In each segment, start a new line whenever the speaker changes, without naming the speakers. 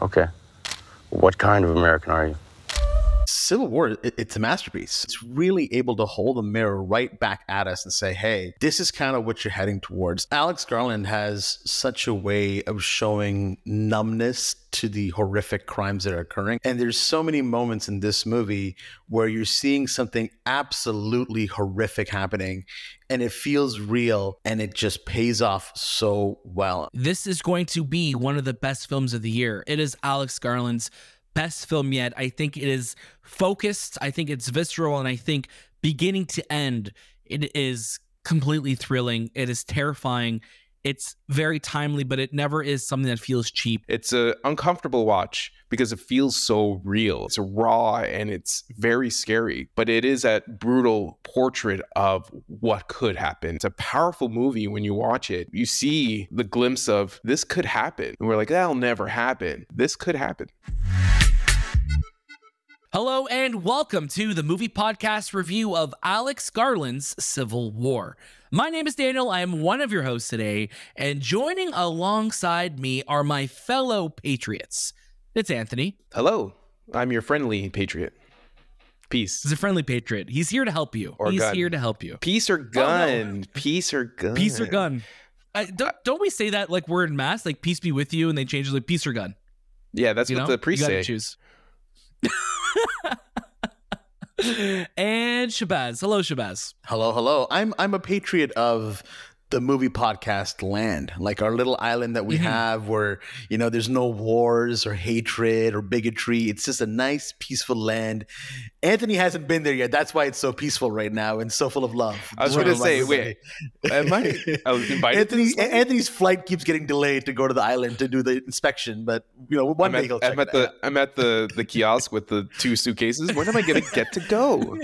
Okay. What kind of American are you?
Civil War, it's a masterpiece. It's really able to hold the mirror right back at us and say, hey, this is kind of what you're heading towards. Alex Garland has such a way of showing numbness to the horrific crimes that are occurring. And there's so many moments in this movie where you're seeing something absolutely horrific happening and it feels real and it just pays off so well.
This is going to be one of the best films of the year. It is Alex Garland's best film yet. I think it is focused. I think it's visceral. And I think beginning to end, it is completely thrilling. It is terrifying. It's very timely, but it never is something that feels cheap.
It's an uncomfortable watch because it feels so real. It's raw and it's very scary, but it is a brutal portrait of what could happen. It's a powerful movie when you watch it. You see the glimpse of this could happen. And we're like, that'll never happen. This could happen.
Hello and welcome to the movie podcast review of Alex Garland's Civil War. My name is Daniel. I am one of your hosts today, and joining alongside me are my fellow patriots. It's Anthony.
Hello. I'm your friendly patriot. Peace.
He's a friendly patriot. He's here to help you.
Or
He's
gun.
here to help you.
Peace or gun.
Oh, no.
Peace or gun.
Peace or gun. Don't we say that like we're in mass? Like peace be with you, and they change it like peace or gun.
Yeah, that's what the priests say.
You gotta choose. And Shahbaz. Hello, Shahbaz.
Hello. I'm a patriot of the movie podcast land, like our little island that we have where, you know, there's no wars or hatred or bigotry. It's just a nice, peaceful land. Anthony hasn't been there yet. That's why it's so peaceful right now and so full of love.
I was going to say, wait, am I invited?
Anthony's flight keeps getting delayed to go to the island to do the inspection, but you know, one day he'll check it out.
I'm at the kiosk with the 2 suitcases. When am I going to get to go?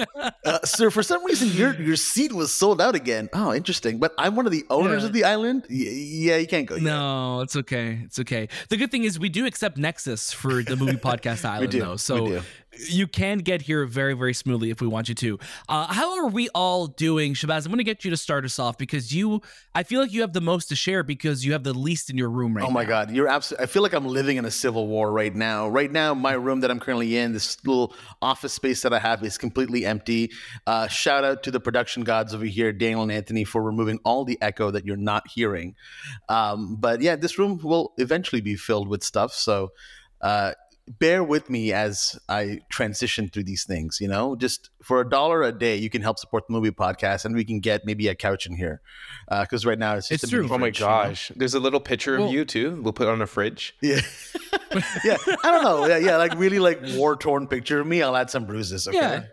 Sir, for some reason your seat was sold out again. Oh, interesting. But I'm one of the owners of the island. Yeah, you can't go yet.
No, it's okay. It's okay. The good thing is we do accept Nexus for the movie podcast island, though. So you can get here very, very smoothly if we want you to. How are we all doing, Shahbaz? I'm going to get you to start us off because I feel like you have the most to share because you have the least in your room right now.
Oh my God, you're absolutely. I feel like I'm living in a civil war right now. Right now, my room that I'm currently in, this little office space that I have, is completely empty. Shout out to the production gods over here, Daniel and Anthony, for removing all the echo that you're not hearing. But yeah, this room will eventually be filled with stuff. So bear with me as I transition through these things, you know, just for $1 a day, you can help support the movie podcast and we can get maybe a couch in here. Cause right now it's just
true.
Oh my gosh. You know? There's a little picture of you too. We'll put it on a fridge.
Yeah. Yeah. I don't know. Yeah. Like really like war torn picture of me. I'll add some bruises. Okay.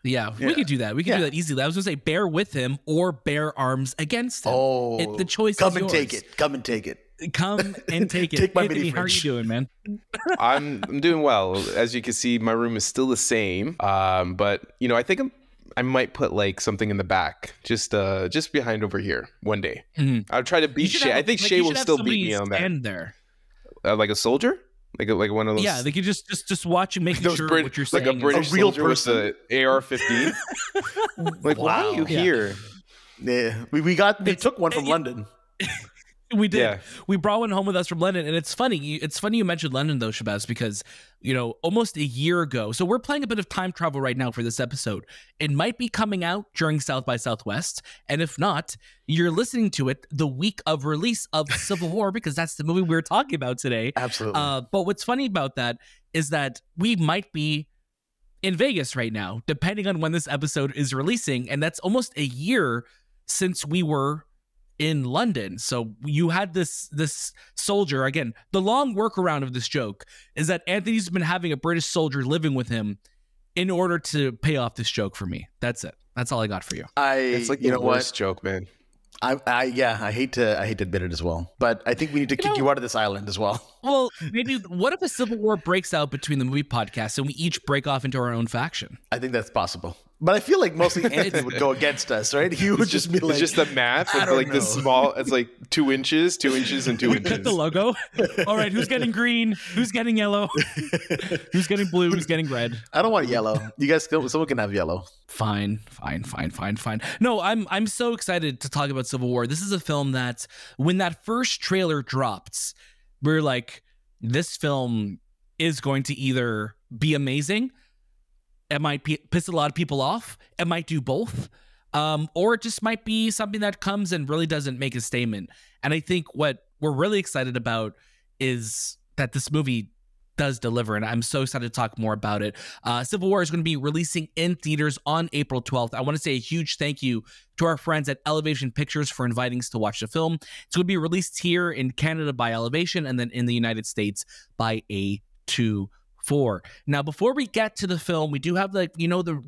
Yeah, we could do that. We could do that easily. I was going to say bear with him or bear arms against him.
Oh,
the choice
come
is
and
yours.
take it. Come and take it.
Come and take it.
Take my
Anthony,
mini
how are you
fridge.
doing, man?
I'm doing well. As you can see, my room is still the same. But you know, I think I might put like something in the back, just behind over here one day. Mm-hmm. I'll try to beat Shay. I think Shay will still beat me on that.
There.
Like a soldier? Like one of those.
Yeah, they could just watch you making sure what you're saying.
Like a British
real
soldier with the AR-15. Like, why are you here?
Yeah, we took one from London.
We did.
Yeah.
We brought one home with us from London, and it's funny. You mentioned London though, Shahbaz, because you know almost a year ago. So we're playing a bit of time travel right now for this episode. It might be coming out during South by Southwest, and if not, you're listening to it the week of release of Civil War because that's the movie we're talking about today.
Absolutely.
But what's funny about that is that we might be in Vegas right now, depending on when this episode is releasing, and that's almost a year since we were in London. So you had this soldier. Again, the long workaround of this joke is that Anthony's been having a British soldier living with him in order to pay off this joke for me. That's it. That's all I got for you.
It's like the worst joke, man.
I hate to admit it as well, but I think we need to kick you out of this island as well.
Well, maybe what if a civil war breaks out between the movie podcasts and we each break off into our own faction?
I think that's possible. But I feel like mostly Anthony would go against us, right? He would just be like,
it's just the math of like this small, it's like 2 inches, 2 inches, and 2 inches.
Cut the logo. All right, who's getting green? Who's getting yellow? Who's getting blue? Who's getting red?
I don't want yellow. You guys, someone can have yellow.
Fine. No, I'm so excited to talk about Civil War. This is a film that when that first trailer dropped, we're like, this film is going to either be amazing, it might piss a lot of people off, it might do both, or it just might be something that comes and really doesn't make a statement. And I think what we're really excited about is that this movie does deliver, and I'm so excited to talk more about it. Civil War is going to be releasing in theaters on April 12th. I want to say a huge thank you to our friends at Elevation Pictures for inviting us to watch the film. It's going to be released here in Canada by Elevation, and then in the United States by A24. Now, before we get to the film, we do have the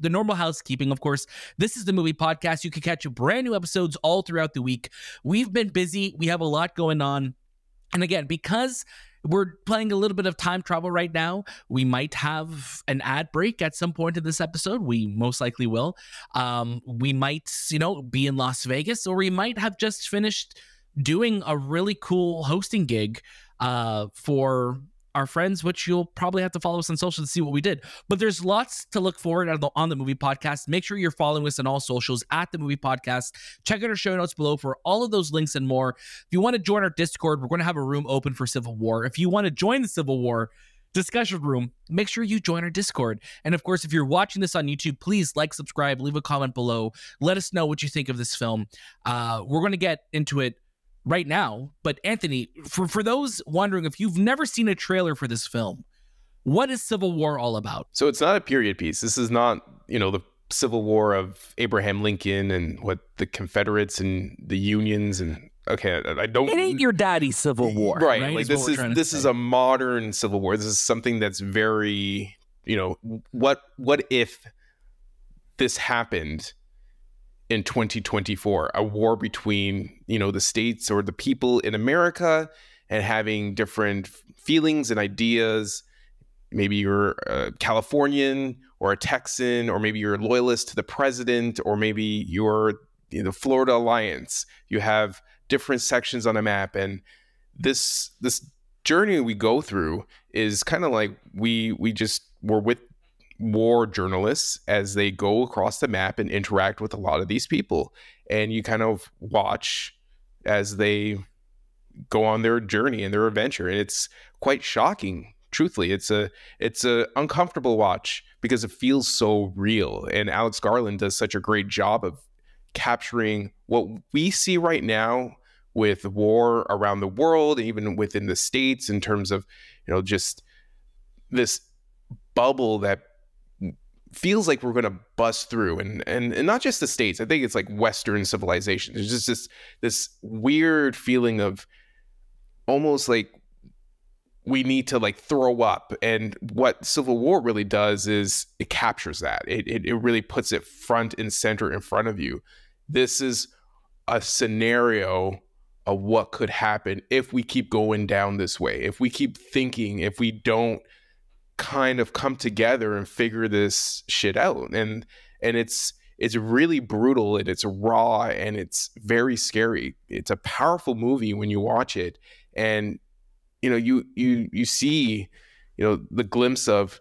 normal housekeeping. Of course, this is the movie podcast. You can catch brand new episodes all throughout the week. We've been busy. We have a lot going on. And again, because we're playing a little bit of time travel right now, we might have an ad break at some point in this episode. We most likely will. We might, be in Las Vegas, or we might have just finished doing a really cool hosting gig for our friends, which you'll probably have to follow us on social to see what we did. But there's lots to look forward on the Movie Podcast. Make sure you're following us on all socials at The Movie Podcast. Check out our show notes below for all of those links and more. If you want to join our Discord, we're going to have a room open for Civil War. If you want to join the Civil War discussion room, make sure you join our Discord. And of course, if you're watching this on YouTube, please like, subscribe, leave a comment below. Let us know what you think of this film. We're going to get into it right now, but Anthony, for those wondering, if you've never seen a trailer for this film, what is Civil War all about?
So it's not a period piece. This is not, the Civil War of Abraham Lincoln and what the Confederates and the Unions and I don't.
It ain't your daddy's Civil War,
right? Like this is a modern Civil War. This is something that's very, what if this happened in 2024, a war between, the states or the people in America and having different feelings and ideas. Maybe you're a Californian or a Texan, or maybe you're a loyalist to the president, or maybe you're the Florida Alliance. You have different sections on a map. And this journey we go through is kind of like we're with war journalists as they go across the map and interact with a lot of these people, and you kind of watch as they go on their journey and their adventure, and it's quite shocking. Truthfully, it's a uncomfortable watch because it feels so real, and Alex Garland does such a great job of capturing what we see right now with war around the world, even within the States, in terms of just this bubble that feels like we're going to bust through, and not just the States. I think it's like Western civilization. There's just this weird feeling of almost like we need to like throw up. And what Civil War really does is it captures that. It really puts it front and center in front of you. This is a scenario of what could happen if we keep going down this way, if we keep thinking, if we don't kind of come together and figure this shit out. And it's really brutal, and it's raw, and it's very scary. It's a powerful movie when you watch it, and you see the glimpse of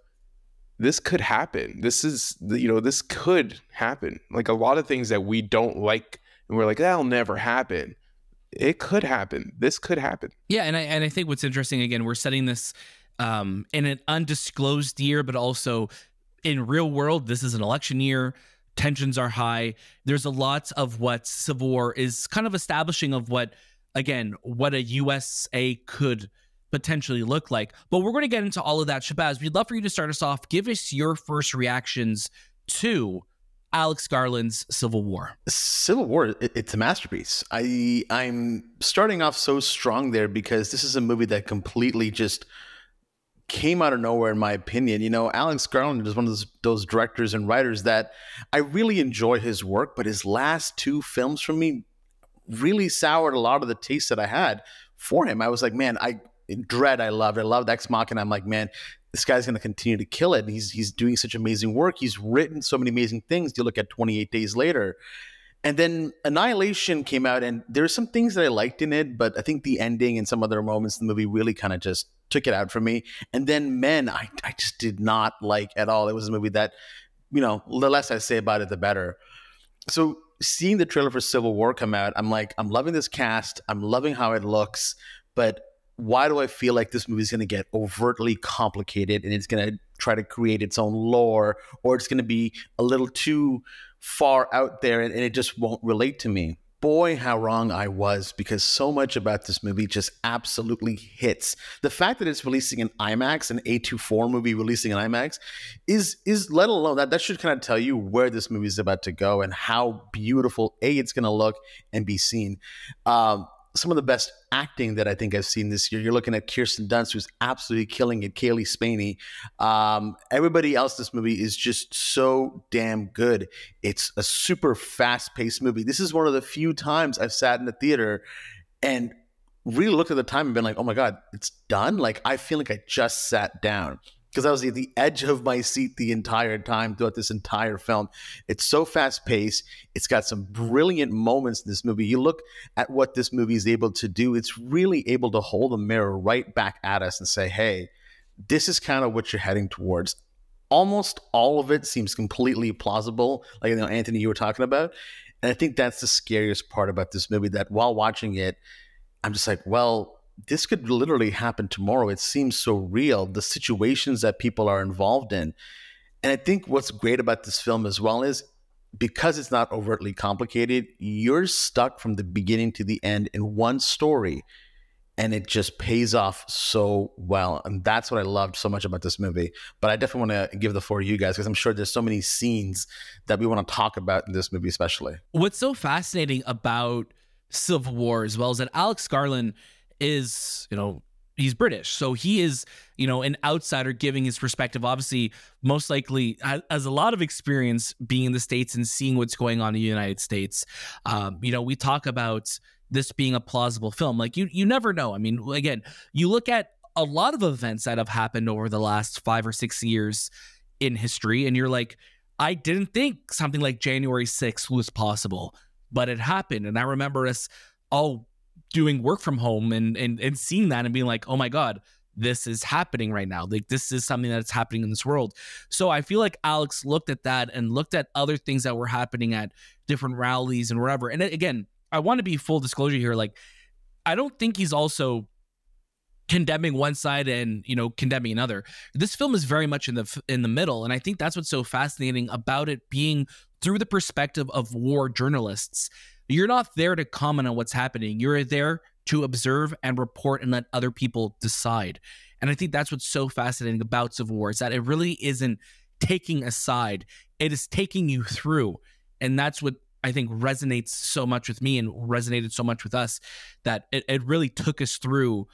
this could happen. This could happen. Like a lot of things that we don't like and we're like, that'll never happen. It could happen. This could happen.
Yeah, and I think what's interesting, again, we're setting this in an undisclosed year, but also in real world, this is an election year. Tensions are high. There's a lot of what Civil War is kind of establishing of what a USA could potentially look like. But we're going to get into all of that. Shahbaz, we'd love for you to start us off. Give us your first reactions to Alex Garland's Civil War.
Civil War, it's a masterpiece. I'm starting off so strong there because this is a movie that completely just came out of nowhere, in my opinion. Alex Garland is one of those directors and writers that I really enjoy his work, but his last two films for me really soured a lot of the taste that I had for him. I was like, man, Dread, I loved Ex Machina. I'm like, man, this guy's going to continue to kill it. He's doing such amazing work. He's written so many amazing things. You look at 28 Days Later. And then Annihilation came out, and there's some things that I liked in it, but I think the ending and some other moments in the movie really kind of just took it out for me. And then Men, I just did not like at all. It was a movie that, the less I say about it, the better. So seeing the trailer for Civil War come out, I'm like, I'm loving this cast. I'm loving how it looks. But why do I feel like this movie is going to get overtly complicated and it's going to try to create its own lore, or it's going to be a little too far out there and it just won't relate to me? Boy, how wrong I was, because so much about this movie just absolutely hits. The fact that it's releasing in IMAX, an A24 movie releasing in IMAX, is let alone that should kind of tell you where this movie is about to go and how beautiful it's going to look and be seen. Some of the best acting that I think I've seen this year. You're looking at Kirsten Dunst, who's absolutely killing it. Cailee Spaeny. Everybody else in this movie is just so damn good. It's a super fast-paced movie. This is one of the few times I've sat in the theater and really looked at the time and been like, oh my God, it's done? Like, I feel like I just sat down, because I was at the edge of my seat the entire time throughout this entire film. It's so fast-paced. It's got some brilliant moments in this movie. You look at what this movie is able to do. It's really able to hold the mirror right back at us and say, hey, this is kind of what you're heading towards. Almost all of it seems completely plausible, like, Anthony, you were talking about. And I think that's the scariest part about this movie, that while watching it, I'm just like, well, this could literally happen tomorrow. It seems so real, the situations that people are involved in. And I think what's great about this film as well is, because it's not overtly complicated, you're stuck from the beginning to the end in one story, and it just pays off so well. And that's what I loved so much about this movie. But I definitely want to give the floor to you guys, because I'm sure there's so many scenes that we want to talk about in this movie especially.
What's so fascinating about Civil War as well is that Alex Garland is, he's British. So he is, an outsider giving his perspective. Obviously, most likely has a lot of experience being in the States and seeing what's going on in the United States. We talk about this being a plausible film. Like, you never know. I mean, again, you look at a lot of events that have happened over the last 5 or 6 years in history, and you're like, I didn't think something like January 6th was possible, but it happened. And I remember us all doing work from home and seeing that and being like, oh my God, this is happening right now. Like, this is something that's happening in this world. So I feel like Alex looked at that and looked at other things that were happening at different rallies and whatever. And again, I want to be full disclosure here. Like, I don't think he's also condemning one side and, condemning another. This film is very much in the middle. And I think that's what's so fascinating about it being through the perspective of war journalists. You're not there to comment on what's happening. You're there to observe and report and let other people decide. And I think that's what's so fascinating about Civil War, is that it really isn't taking a side. It is taking you through. And that's what I think resonates so much with me and resonated so much with us, that it really took us through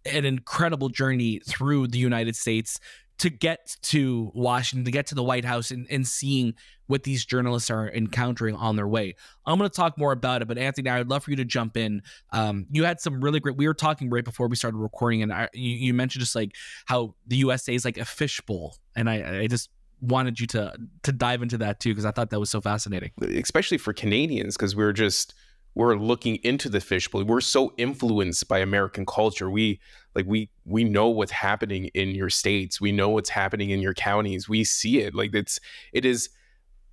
an incredible journey through the United States to get to Washington, to get to the White House, and seeing what these journalists are encountering on their way. I'm going to talk more about it, but Anthony, I would love for you to jump in. You had some really great, we were talking right before we started recording, and you mentioned just like how the USA is like a fishbowl. And I just wanted you to dive into that too, because I thought that was so fascinating.
Especially for Canadians, because we're looking into the fishbowl. We're so influenced by American culture. We know what's happening in your states. We know what's happening in your counties. We see it. Like, it is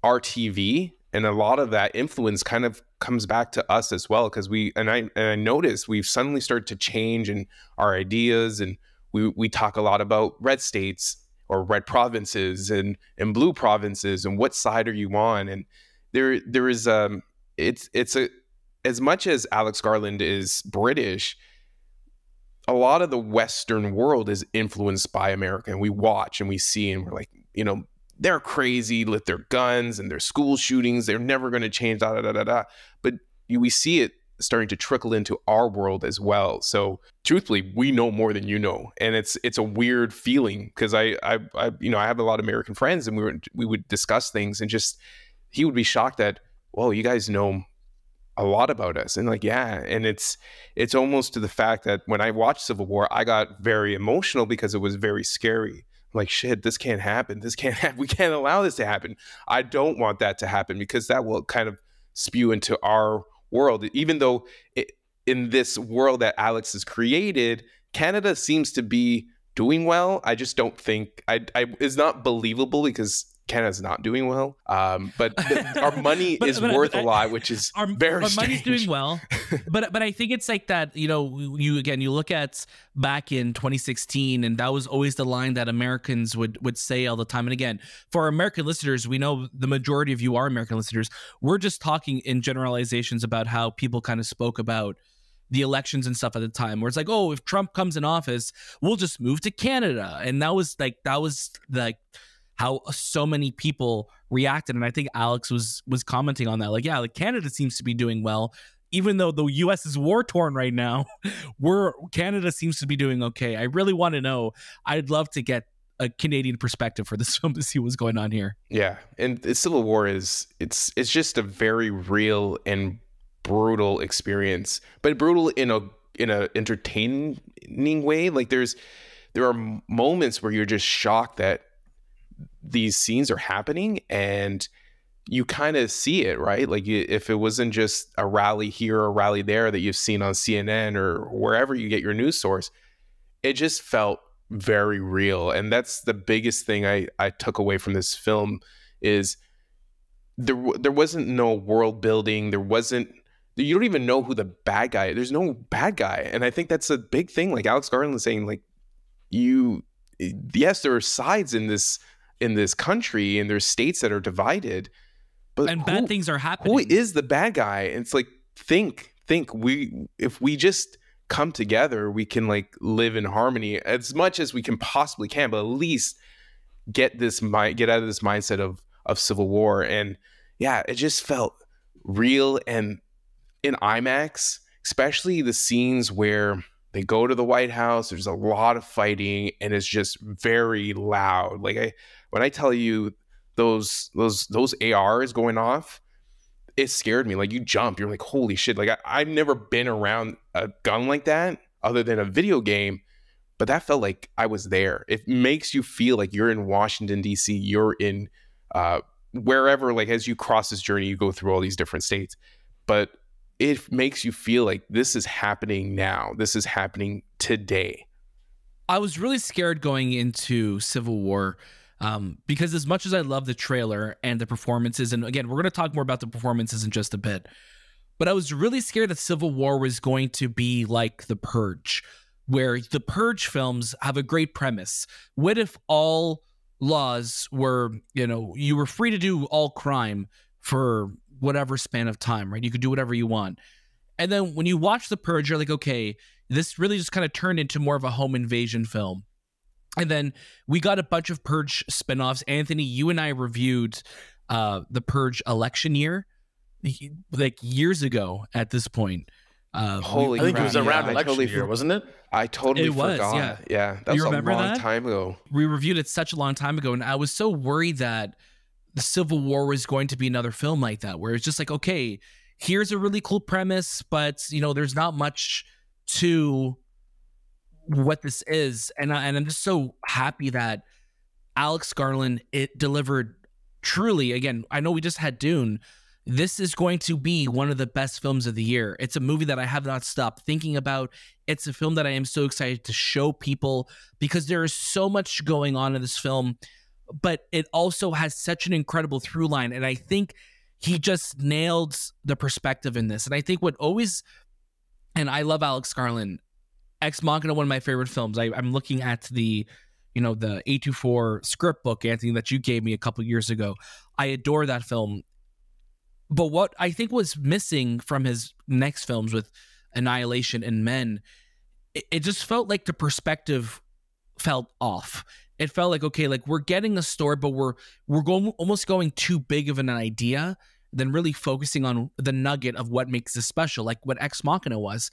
our TV, and a lot of that influence kind of comes back to us as well. Because I noticed we've suddenly started to change in our ideas, and we talk a lot about red states or red provinces and blue provinces, and what side are you on? And there is it's as much as Alex Garland is British, a lot of the Western world is influenced by America, and we watch and we see, and we're like, they're crazy with their guns and their school shootings. They're never going to change, But we see it starting to trickle into our world as well. So truthfully, we know more than you know. And it's a weird feeling, because I have a lot of American friends, and we would discuss things, and just, he would be shocked that, whoa, you guys know a lot about us. And like, yeah. And it's almost to the fact that when I watched Civil War, I got very emotional because it was very scary. Like, shit, this can't happen. This can't happen. We can't allow this to happen. I don't want that to happen, because that will kind of spew into our world. Even though in this world that Alex has created, Canada seems to be doing well. I just don't think it's not believable, because Canada's not doing well. But our money is worth a lot, which is very
our
strange.
money's doing well. but I think it's like that, you look at back in 2016, and that was always the line that Americans would say all the time. And again, for our American listeners, we know the majority of you are American listeners. We're just talking in generalizations about how people kind of spoke about the elections and stuff at the time, where it's like, oh, if Trump comes in office, we'll just move to Canada. And that was like how so many people reacted. And I think Alex was commenting on that. Like, yeah, like Canada seems to be doing well, even though the US is war torn right now. Canada seems to be doing okay. I really want to know. I'd love to get a Canadian perspective for this film to see what's going on here.
Yeah. And the Civil War it's just a very real and brutal experience, but brutal in a entertaining way. Like there are moments where you're just shocked that these scenes are happening, and you kind of see it, right? Like if it wasn't just a rally here or a rally there that you've seen on CNN or wherever you get your news source, it just felt very real. And that's the biggest thing I took away from this film is there wasn't no world building. You don't even know who the bad guy is. There's no bad guy. And I think that's a big thing. Like Alex Garland is saying, like, yes, there are sides in this country, and there's states that are divided, but
bad things are happening.
Who is the bad guy? And it's like, think if we just come together, we can like live in harmony as much as we can possibly can, but at least get out of this mindset of civil war. And yeah, it just felt real. And in IMAX, especially the scenes where they go to the White House, there's a lot of fighting, and it's just very loud. Like when I tell you those ARs going off, it scared me. Like you jump, you're like, holy shit. Like I've never been around a gun like that other than a video game, but that felt like I was there. It makes you feel like you're in Washington, D.C., you're in wherever, like as you cross this journey, you go through all these different states. But it makes you feel like this is happening now. This is happening today.
I was really scared going into Civil War because as much as I love the trailer and the performances, and again, we're going to talk more about the performances in just a bit, but I was really scared that Civil War was going to be like The Purge, where the Purge films have a great premise. What if all laws were, you were free to do all crime for whatever span of time, right? You could do whatever you want. And then when you watch The Purge, you're like, okay, this really just kind of turned into more of a home invasion film. And then we got a bunch of Purge spinoffs. Anthony, you and I reviewed The Purge election year, like years ago at this point.
Holy crap. I think it was around election year, wasn't it?
I totally forgot. Yeah, that was a long time ago.
We reviewed it such a long time ago, and I was so worried that the Civil War was going to be another film like that, where it's just like, okay, here's a really cool premise, but there's not much to what this is. And I'm just so happy that Alex Garland, it delivered truly. Again, I know we just had Dune. This is going to be one of the best films of the year. It's a movie that I have not stopped thinking about. It's a film that I am so excited to show people because there is so much going on in this film, but it also has such an incredible through line. And I think he just nailed the perspective in this. And I think and I love Alex Garland. Ex Machina, one of my favorite films. I'm looking at the A24 script book, Anthony, that you gave me a couple years ago. I adore that film. But what I think was missing from his next films with Annihilation and Men, it just felt like the perspective felt off. It felt like, okay, like we're getting a story, but we're almost going too big of an idea than really focusing on the nugget of what makes this special, like what Ex Machina was.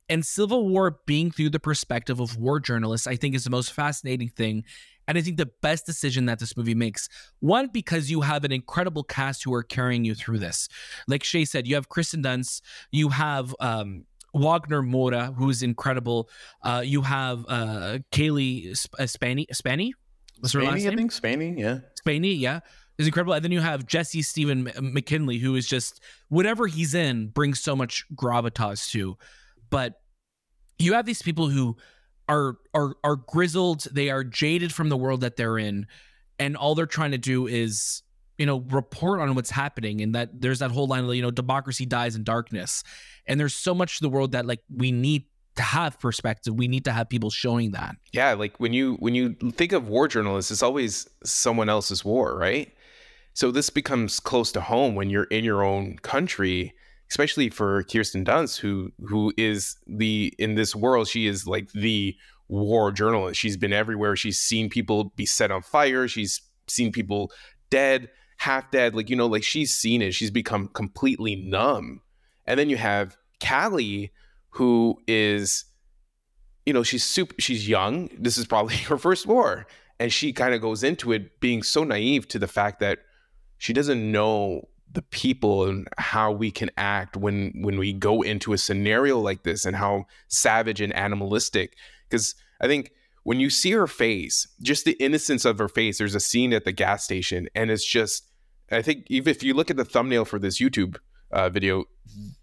And Civil War being through the perspective of war journalists, I think is the most fascinating thing. And I think the best decision that this movie makes, one, because you have an incredible cast who are carrying you through this. Like Shay said, you have Kirsten Dunst, you have Wagner Moura, who's incredible. You have Cailee Spaeny? What's her last name?
I think Spaeny, yeah.
Spaeny, yeah. Is incredible. And then you have Jesse Stephen McKinley, who is just, whatever he's in, brings so much gravitas to. But you have these people who are grizzled, they are jaded from the world that they're in, and all they're trying to do is, report on what's happening. And that there's that whole line of, democracy dies in darkness. And there's so much to the world that like we need to have perspective. We need to have people showing that.
Yeah, like when you think of war journalists, it's always someone else's war, right? So this becomes close to home when you're in your own country, especially for Kirsten Dunst, who is in this world, she is like the war journalist. She's been everywhere. She's seen people be set on fire. She's seen people dead, half dead. Like, like she's seen it. She's become completely numb. And then you have Cailee, who is, she's young. This is probably her first war. And she kind of goes into it being so naive to the fact that she doesn't know the people and how we can act when we go into a scenario like this, and how savage and animalistic. Because I think when you see her face, just the innocence of her face, there's a scene at the gas station, and it's just, I think even if you look at the thumbnail for this YouTube video,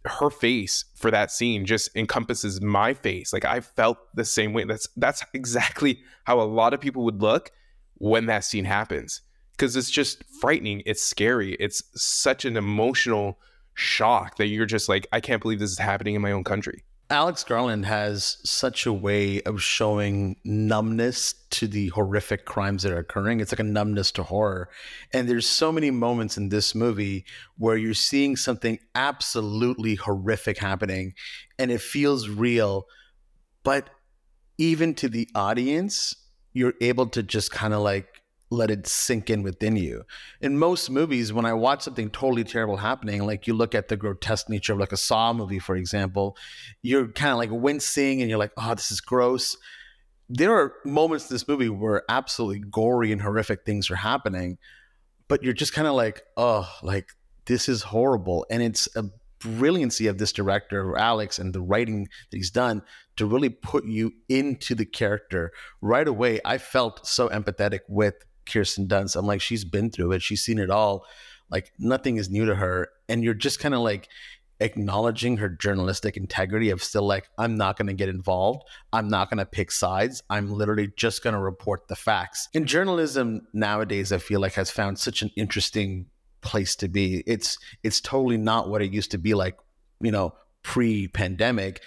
her face for that scene just encompasses my face. Like I felt the same way. That's exactly how a lot of people would look when that scene happens, because it's just frightening. It's scary. It's such an emotional shock that you're just like, I can't believe this is happening in my own country.
Alex Garland has such a way of showing numbness to the horrific crimes that are occurring. It's like a numbness to horror. And there's so many moments in this movie where you're seeing something absolutely horrific happening and it feels real. But even to the audience, you're able to just kind of like let it sink in within you. In most movies, when I watch something totally terrible happening, like you look at the grotesque nature of like a Saw movie, for example, you're kind of like wincing and you're like, oh, this is gross. There are moments in this movie where absolutely gory and horrific things are happening, but you're just kind of like, oh, like this is horrible. And it's a brilliancy of this director, Alex, and the writing that he's done to really put you into the character right away. I felt so empathetic with Kirsten Dunst. I'm like, she's been through it. She's seen it all. Like nothing is new to her. And you're just kind of like acknowledging her journalistic integrity of still like, I'm not going to get involved. I'm not going to pick sides. I'm literally just going to report the facts. And journalism nowadays, I feel like has found such an interesting place to be. It's totally not what it used to be like, pre-pandemic.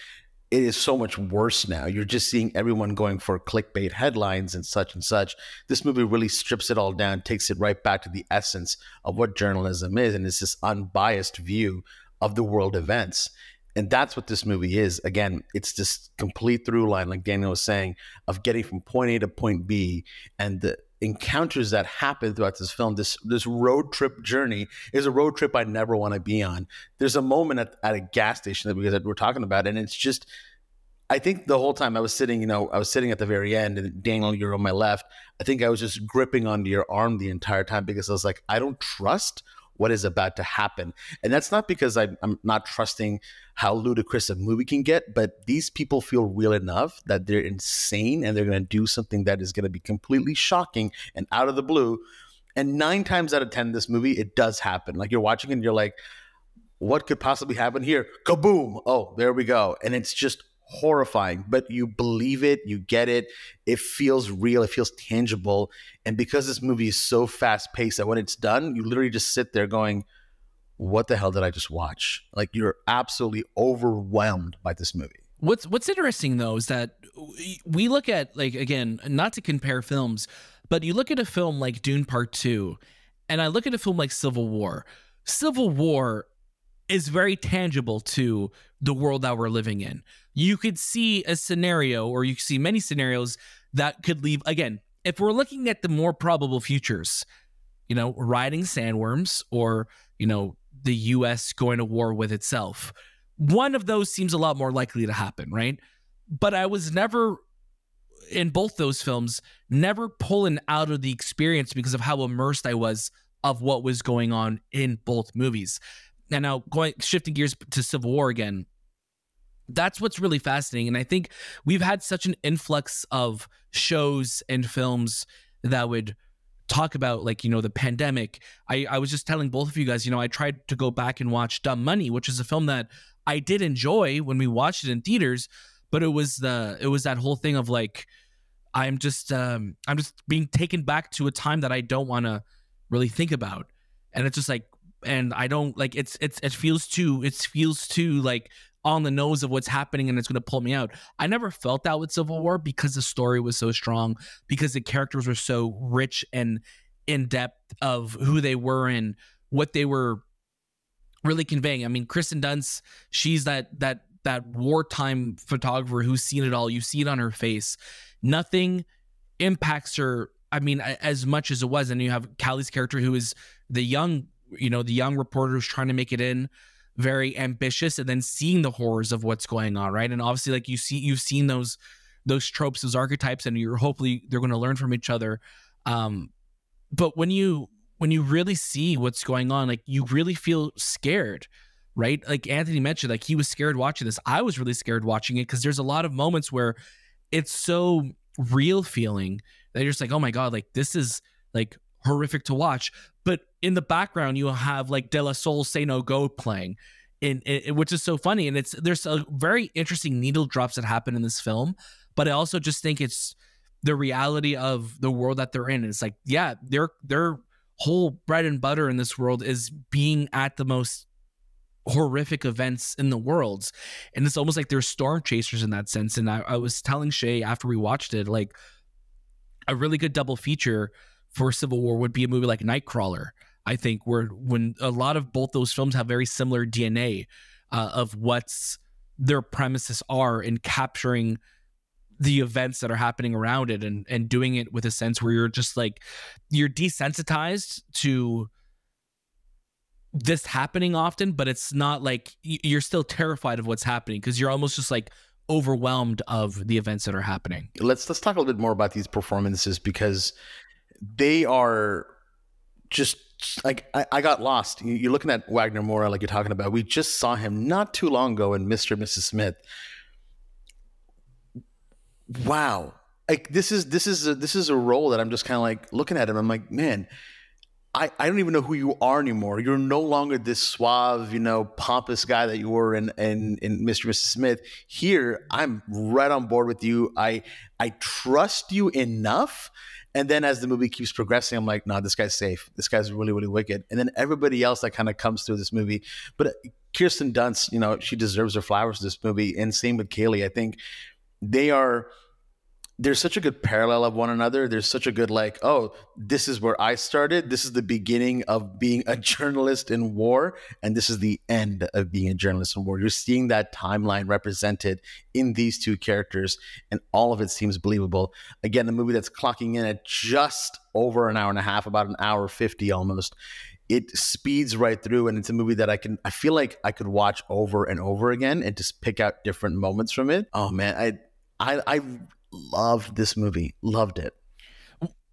It is so much worse now. You're just seeing everyone going for clickbait headlines and such and such. This movie really strips it all down, takes it right back to the essence of what journalism is. And it's this unbiased view of the world events. And that's what this movie is. Again, it's this complete through line, like Daniel was saying, of getting from point A to point B. And the encounters that happen throughout this film, this road trip journey is a road trip I never want to be on. There's a moment at a gas station that we're talking about, and it's just, I think the whole time I was sitting, I was sitting at the very end, and Daniel, you're on my left. I think I was just gripping onto your arm the entire time because I was like, I don't trust what is about to happen. And that's not because I'm not trusting how ludicrous a movie can get, but these people feel real enough that they're insane and they're going to do something that is going to be completely shocking and out of the blue. And 9 times out of 10 in this movie, it does happen. Like you're watching and you're like, what could possibly happen here? Kaboom. Oh, there we go. And it's just horrifying, but you believe it, you get it. It feels real. It feels tangible. And because this movie is so fast paced that when it's done, you literally just sit there going, what the hell did I just watch? Like you're absolutely overwhelmed by this movie.
What's interesting though is that we look at, like, again, not to compare films, but you look at a film like Dune Part 2 and I look at a film like Civil War. Civil War is very tangible to the world that we're living in. You could see a scenario, or you could see many scenarios that could leave, again, if we're looking at the more probable futures, riding sandworms or, the US going to war with itself. One of those seems a lot more likely to happen, right? But I was never, in both those films, never pulling out of the experience because of how immersed I was of what was going on in both movies. And now shifting gears to Civil War again, that's what's really fascinating. And I think we've had such an influx of shows and films that would talk about, like, the pandemic. I was just telling both of you guys, I tried to go back and watch Dumb Money, which is a film that I did enjoy when we watched it in theaters, but it was that whole thing of like, I'm just being taken back to a time that I don't want to really think about. And it's just like, and I don't like, it feels too like on the nose of what's happening, and it's going to pull me out. I never felt that with Civil War because the story was so strong, because the characters were so rich and in depth of who they were and what they were really conveying. I mean, Kirsten Dunst, she's that wartime photographer who's seen it all. You see it on her face. Nothing impacts her, I mean, as much as it was. And you have Cailee's character, who is the young reporter who's trying to make it in, very ambitious, and then seeing the horrors of what's going on, right? And obviously, like, you've seen those tropes, those archetypes, and hopefully they're going to learn from each other. But when you really see what's going on, like, you really feel scared, right? Like Anthony mentioned, like, he was scared watching this. I was really scared watching it because there's a lot of moments where it's so real feeling that you're just like, oh my God, like, this is like horrific to watch. But in the background, you have like De La Soul Say No Go playing, which is so funny. And there's a very interesting needle drops that happen in this film. But I also just think it's the reality of the world that they're in. It's like, yeah, their whole bread and butter in this world is being at the most horrific events in the world. And it's almost like they're storm chasers in that sense. And I was telling Shay after we watched it, like, a really good double feature for Civil War would be a movie like Nightcrawler, I think, when a lot of both those films have very similar DNA of what's their premises are in capturing the events that are happening around it, and doing it with a sense where you're just like, you're desensitized to this happening often, but it's not like you're still terrified of what's happening because you're almost just like overwhelmed of the events that are happening.
Let's talk a little bit more about these performances, because they are just like, I got lost. You're looking at Wagner Moura, like you're talking about. We just saw him not too long ago in Mr. and Mrs. Smith. Wow. Like, this is a role that I'm just kind of like looking at him. I'm like, man, I don't even know who you are anymore. You're no longer this suave, pompous guy that you were in Mr. and Mrs. Smith. Here, I'm right on board with you. I trust you enough. And then as the movie keeps progressing, I'm like, no, this guy's safe. This guy's really, really wicked. And then everybody else that kind of comes through this movie. But Kirsten Dunst, she deserves her flowers in this movie. And same with Cailee. I think there's such a good parallel of one another. There's such a good, like, oh, this is where I started. This is the beginning of being a journalist in war. And this is the end of being a journalist in war. You're seeing that timeline represented in these two characters, and all of it seems believable. Again, a movie that's clocking in at just over an hour and a half, about an hour 50 almost. It speeds right through, and it's a movie that I feel like I could watch over and over again and just pick out different moments from it. Oh man, I loved this movie. Loved it.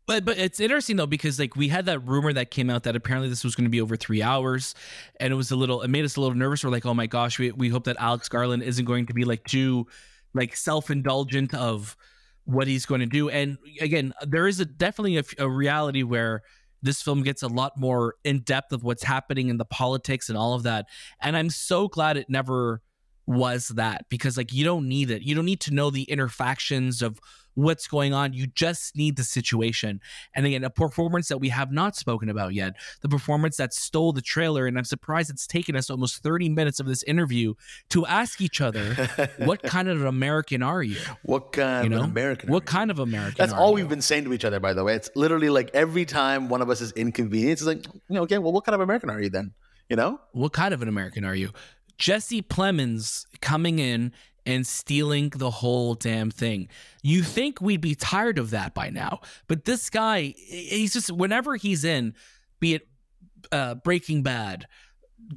But it's interesting though, because like, we had that rumor that came out that apparently this was going to be over 3 hours, and it made us a little nervous. We're like, oh my gosh, we hope that Alex Garland isn't going to be like too like self-indulgent of what he's going to do. And again, there is definitely a reality where this film gets a lot more in depth of what's happening in the politics and all of that. And I'm so glad it never was that, because like, you don't need it. You don't need to know the inner factions of what's going on. You just need the situation. And again, a performance that we have not spoken about yet, the performance that stole the trailer. And I'm surprised it's taken us almost 30 minutes of this interview to ask each other, what kind of an American are you?
What kind of an American
What kind of American
That's
are
all
you?
we've been saying to each other, by the way. It's literally like every time one of us is inconvenienced, it's like, okay, well, what kind of American are you then?
What kind of an American are you? Jesse Plemons coming in and stealing the whole damn thing. You think we'd be tired of that by now, but this guy, he's just, whenever he's in, be it Breaking Bad,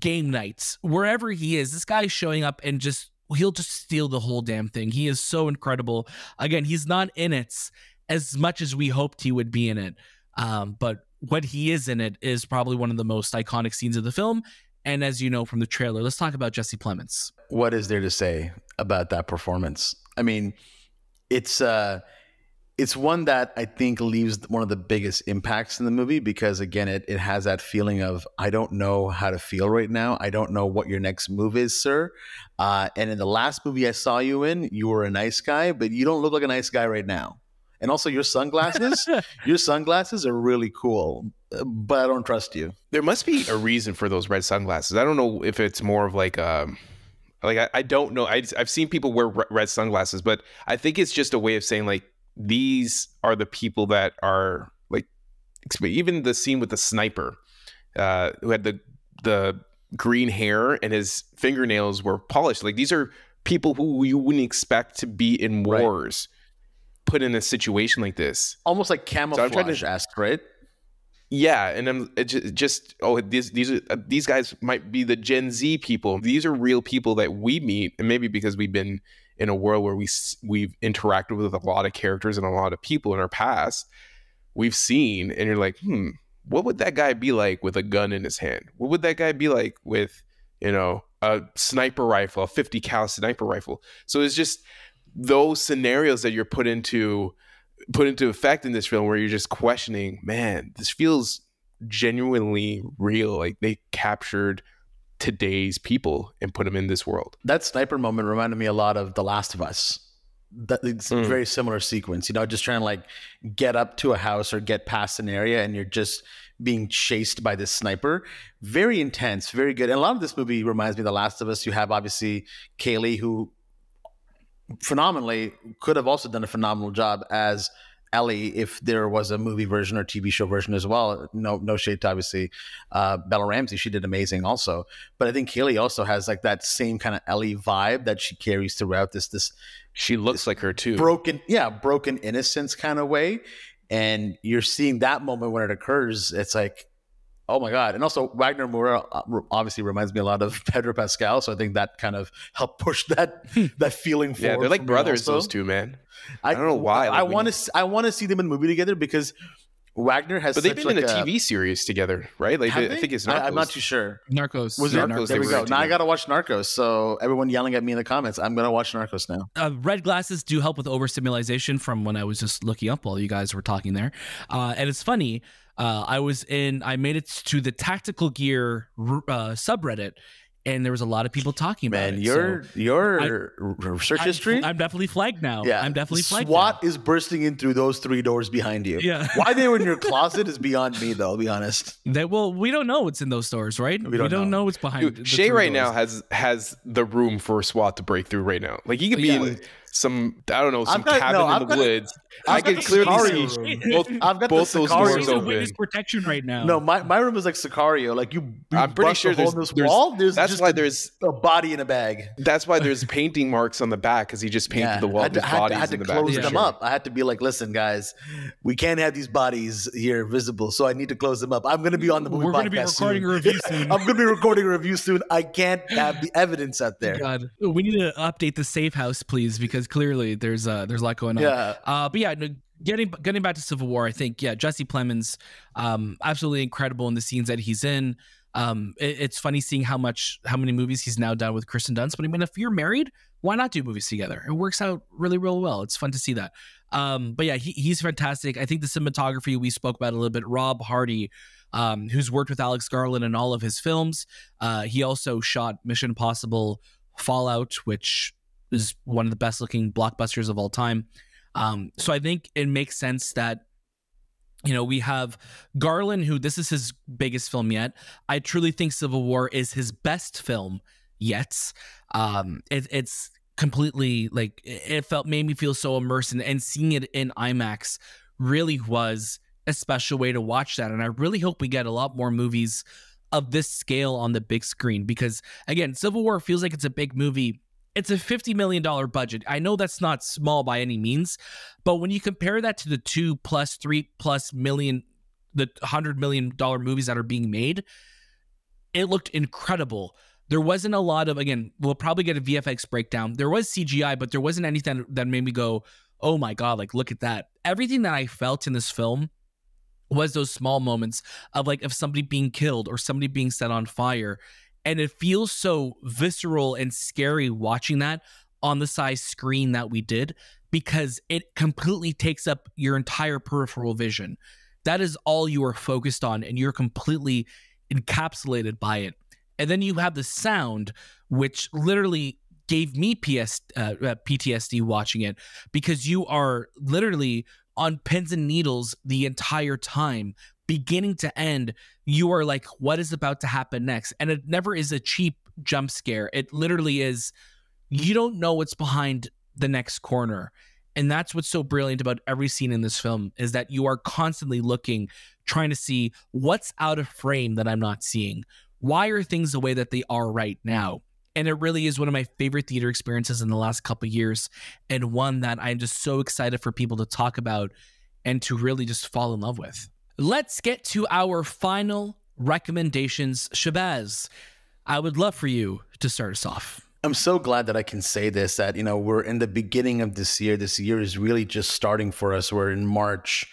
Game Nights, wherever he is, this guy's showing up and he'll just steal the whole damn thing. He is so incredible. Again, he's not in it as much as we hoped he would be in it, but what he is in it is probably one of the most iconic scenes of the film. And as you know from the trailer, let's talk about Jesse Plemons.
What is there to say about that performance? I mean, it's one that I think leaves one of the biggest impacts in the movie, because again, it has that feeling of, I don't know how to feel right now. I don't know what your next move is, sir. And in the last movie I saw you in, you were a nice guy, but you don't look like a nice guy right now. And also your sunglasses, your sunglasses are really cool, but I don't trust you.
There must be a reason for those red sunglasses. I don't know if it's more of like I don't know. I've seen people wear red sunglasses, but I think it's just a way of saying like, these are the people that are like, even the scene with the sniper who had the green hair and his fingernails were polished. Like, these are people who you wouldn't expect to be in wars, put in a situation like this.
Almost like camouflage-esque, right?
Yeah, and I'm these guys might be the Gen Z people. These are real people that we meet, and maybe because we've been in a world where we've interacted with a lot of characters and a lot of people in our past, we've seen, and you're like, what would that guy be like with a gun in his hand? What would that guy be like with, a sniper rifle, a 50 cal sniper rifle? So it's just those scenarios that you're put into effect in this film, where you're just questioning, man, this feels genuinely real. Like, they captured today's people and put them in this world.
That sniper moment reminded me a lot of The Last of Us. It's a very similar sequence, just trying to like get up to a house or get past an area, and you're just being chased by this sniper. Very intense, very good. And a lot of this movie reminds me of The Last of Us. You have obviously Cailee, who phenomenally could have also done a phenomenal job as Ellie if there was a movie version or TV show version as well. No shade to obviously Bella Ramsey. She did amazing also. But I think Cailee also has like that same kind of Ellie vibe that she carries throughout this
she looks like her too.
Broken innocence kind of way. And you're seeing that moment when it occurs. It's like, oh my God. And also Wagner Moura obviously reminds me a lot of Pedro Pascal. So I think that kind of helped push that feeling forward.
Yeah, they're like brothers, those two, man. I don't know why.
I want to see them in the movie together because Wagner has.
But they've been in a TV series together, right? Like, I think it's Narcos.
I'm not too sure.
Narcos.
Was
yeah,
Narcos? There we go. Now I got to watch Narcos. So everyone yelling at me in the comments, I'm going to watch Narcos now.
Red glasses do help with overstimulation from when I was just looking up while you guys were talking there. And it's funny. I made it to the Tactical Gear subreddit, and there was a lot of people talking about it.
Your research history?
I'm definitely flagged now.
Yeah.
I'm definitely flagged
SWAT is bursting in through those 3 doors behind you.
Yeah.
Why they were in your closet is beyond me, though, I'll be honest.
We don't know what's in those doors, right? We don't know what's behind.
Dude, Shay right now has the room for SWAT to break through right now. Like, he could be in some cabin in the woods. I can clearly see both those doors open.
Witness protection right now.
No, my room is like Sicario. Like,
I'm pretty sure
there's a body in a bag.
That's why there's painting marks on the back, because he just painted the wall with bodies in the back.
I had to close them up. I had to be like, listen, guys, we can't have these bodies here visible, so I need to close them up. I'm going to be on the movie podcast.
We're going to be recording a review soon.
I'm going to be recording a review soon. I can't have the evidence out there.
God, we need to update the safe house, please, because clearly there's a lot going on.
Yeah.
But yeah, getting back to Civil War, I think Jesse Plemons, absolutely incredible in the scenes that he's in. It's funny seeing how many movies he's now done with Kirsten Dunst. But I mean, if you're married, why not do movies together? It works out really, real well. It's fun to see that. But yeah, he's fantastic. I think the cinematography we spoke about a little bit. Rob Hardy, who's worked with Alex Garland in all of his films. He also shot Mission Impossible Fallout, which is one of the best looking blockbusters of all time. So I think it makes sense that, we have Garland, who this is his biggest film yet. I truly think Civil War is his best film yet. It's completely like, made me feel so immersed, and seeing it in IMAX really was a special way to watch that. And I really hope we get a lot more movies of this scale on the big screen, because again, Civil War feels like it's a big movie. It's a $50 million budget. I know that's not small by any means, but when you compare that to the $3+ million, the $100 million movies that are being made, it looked incredible. There wasn't a lot of, again, we'll probably get a VFX breakdown. There was CGI, but there wasn't anything that made me go, oh my God, like, look at that. Everything that I felt in this film was those small moments of like, of somebody being killed or somebody being set on fire. And it feels so visceral and scary watching that on the size screen that we did, because it completely takes up your entire peripheral vision. That is all you are focused on, and you're completely encapsulated by it. And then you have the sound, which literally gave me PTSD watching it, because you are literally on pins and needles the entire time, beginning to end. You are like, what is about to happen next? And it never is a cheap jump scare. It literally is, you don't know what's behind the next corner. And that's what's so brilliant about every scene in this film, is that you are constantly looking, trying to see what's out of frame that I'm not seeing. Why are things the way that they are right now? And it really is one of my favorite theater experiences in the last couple of years, and one that I'm just so excited for people to talk about and to really just fall in love with. Let's get to our final recommendations. Shahbaz, I would love for you to start us off.
I'm so glad that I can say this, that, we're in the beginning of this year. This year is really just starting for us. We're in March,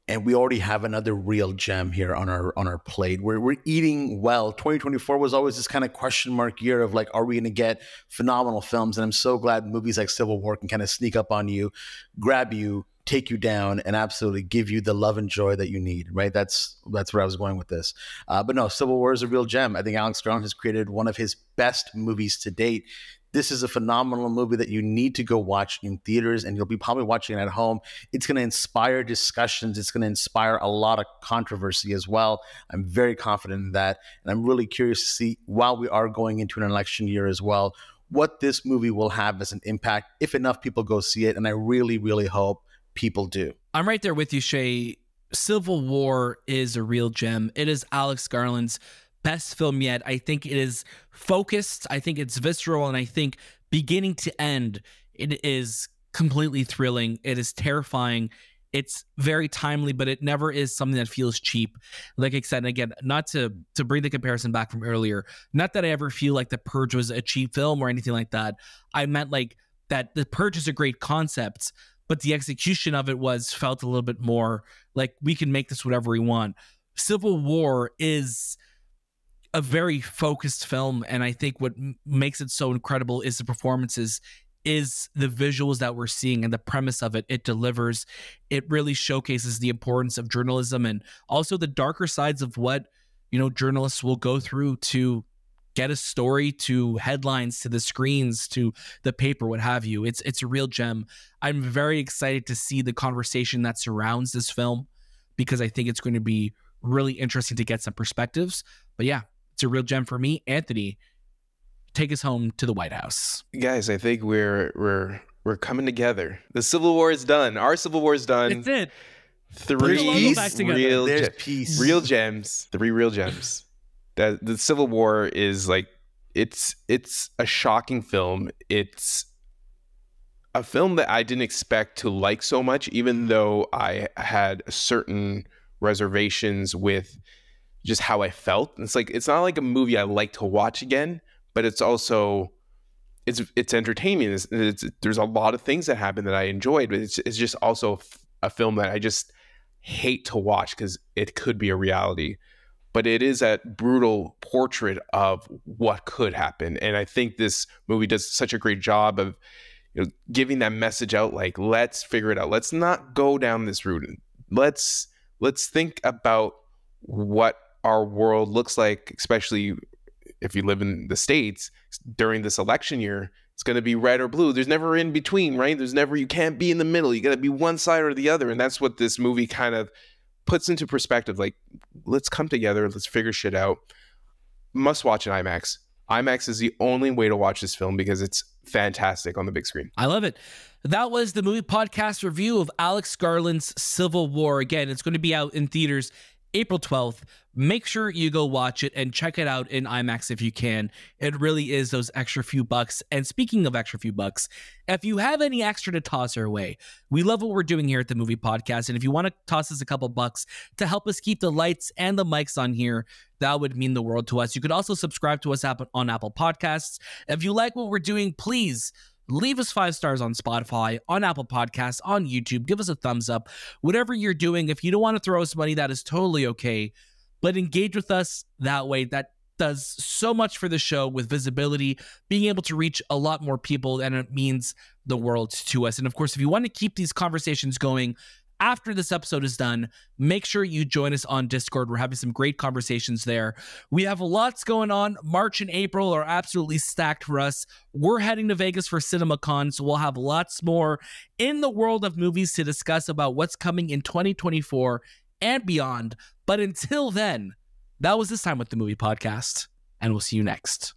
and we already have another real gem here on our plate. We're eating well. 2024 was always this kind of question mark year of like, are we going to get phenomenal films? And I'm so glad movies like Civil War can kind of sneak up on you, grab you, take you down, and absolutely give you the love and joy that you need, right? That's where I was going with this. But no, Civil War is a real gem. I think Alex Garland has created one of his best movies to date. This is a phenomenal movie that you need to go watch in theaters, and you'll be probably watching it at home. It's going to inspire discussions. It's going to inspire a lot of controversy as well. I'm very confident in that. And I'm really curious to see, while we are going into an election year as well, what this movie will have as an impact if enough people go see it. And I really, really hope people do.
I'm right there with you, Shay. Civil War is a real gem. It is Alex Garland's best film yet. I think it is focused. I think it's visceral. And I think beginning to end, it is completely thrilling. It is terrifying. It's very timely, but it never is something that feels cheap. Like I said, and again, not to bring the comparison back from earlier, not that I ever feel like The Purge was a cheap film or anything like that. I meant like that The Purge is a great concept, but the execution of it felt a little bit more like we can make this whatever we want. Civil War is a very focused film, and I think what makes it so incredible is the performances, is the visuals that we're seeing, and the premise of it. It delivers. It really showcases the importance of journalism, and also the darker sides of what, journalists will go through to get a story, to headlines, to the screens, to the paper, what have you. It's a real gem. I'm very excited to see the conversation that surrounds this film, because I think it's going to be really interesting to get some perspectives. But yeah, it's a real gem for me. Anthony, take us home to the White House.
Guys, I think we're coming together. The Civil War is done. Our Civil War is done.
It's it.
Three real gems. Three real gems. That the Civil War is like, it's a shocking film. It's a film that I didn't expect to like so much, even though I had certain reservations with just how I felt. It's like, it's not like a movie I like to watch again, but it's also, it's entertaining. There's a lot of things that happen that I enjoyed, but it's just also a film that I just hate to watch because it could be a reality. But it is a brutal portrait of what could happen. And I think this movie does such a great job of giving that message out, like, let's figure it out. Let's not go down this route. Let's think about what our world looks like, especially if you live in the States during this election year. It's going to be red or blue. There's never in between, right? You can't be in the middle. You got to be one side or the other. And that's what this movie kind of puts into perspective. Like, let's come together. Let's figure shit out. Must watch in IMAX. IMAX is the only way to watch this film because it's fantastic on the big screen.
I love it. That was the movie podcast review of Alex Garland's Civil War. Again, it's going to be out in theaters April 12th. Make sure you go watch it and check it out in IMAX if you can. It really is those extra few bucks. And speaking of extra few bucks, if you have any extra to toss our way, we love what we're doing here at the Movie Podcast. And if you want to toss us a couple bucks to help us keep the lights and the mics on here, that would mean the world to us. You could also subscribe to us on Apple Podcasts. If you like what we're doing, please leave us 5 stars on Spotify, on Apple Podcasts, on YouTube. Give us a thumbs up. Whatever you're doing, if you don't want to throw us money, that is totally okay. But engage with us that way. That does so much for the show with visibility, being able to reach a lot more people, and it means the world to us. And of course, if you want to keep these conversations going after this episode is done, make sure you join us on Discord. We're having some great conversations there. We have lots going on. March and April are absolutely stacked for us. We're heading to Vegas for CinemaCon, so we'll have lots more in the world of movies to discuss about what's coming in 2024 and beyond. But until then, that was This Time with the Movie Podcast, and we'll see you next.